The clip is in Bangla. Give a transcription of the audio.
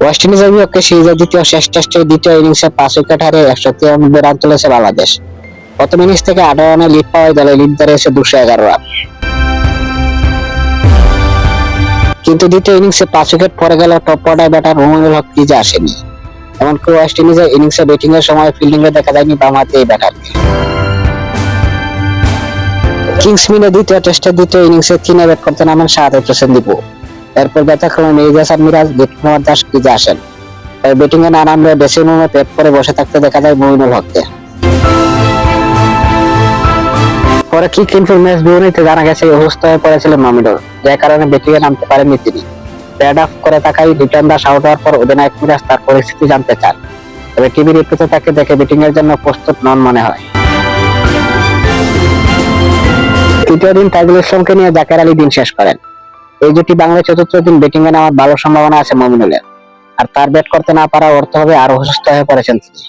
ওয়েস্ট ইন্ডিজের বিপক্ষে সিরিজের দ্বিতীয় শেষ টেস্টের দ্বিতীয় ইনিংসে 5 উইকেট হারিয়ে 193 রান তুলেছে বাংলাদেশ। প্রথম ইনিংস থেকে 18 রানে লিড পাওয়ায় দলে লিড দাঁড়িয়েছে 211 রান। কিন্তু দ্বিতীয় ইনিংসে 5 উইকেট পড়ে গেল টপ অর্ডার ব্যাটার মোমিনুল হক ক্রিজে আসেনি। এমনকি ওয়েস্ট ইন্ডিজের ইনিংসে ব্যাটিং এর সময় ফিল্ডিং এ দেখা যায়নি বামহাতি এই ব্যাটারকে। কিংস মিলে দ্বিতীয় টেস্টের দ্বিতীয় ইনিংসে 3 ব্যাট করতে নামেন শাহাদাত হোসেন দীপু। এরপর ব্যতিক্রমে মেহেদী হাসান মিরাজ, লিটন কুমার দাস ক্রিজে আসেন। তবে ব্যাটিং এ না নামলে ড্রেসিং রুমে পেট করে বসে থাকতে দেখা যায় মোমিনুল হককে। পরে কিক ইনফোর ম্যাচ বিবরণীতে জানা গেছে অসুস্থ হয়ে পড়েছিলেন মোমিনুল, যার কারণে ব্যাটিং এ নামতে পারেননি তিনি। প্যাড অফ করে তাকাই লিটন দাস আউট হওয়ার পর অধিনায়ক মিরাজ তার পরিস্থিতি জানতে চান। তবে টিভি রিপ্লেতে তাকে দেখে ব্যাটিং এর জন্য প্রস্তুত নন মনে হয়। তৃতীয় দিন তাইজুল ইসলামকে নিয়ে জাকের আলী দিন শেষ করেন। এই জুটি বাংলাদেশ চতুর্থ দিন ব্যাটিং এ নামার ভালো সম্ভাবনা আছে মোমিনুলের। আর তার ব্যাট করতে না পারার অর্থ হবে আরো অসুস্থ হয়ে পড়েছেন তিনি।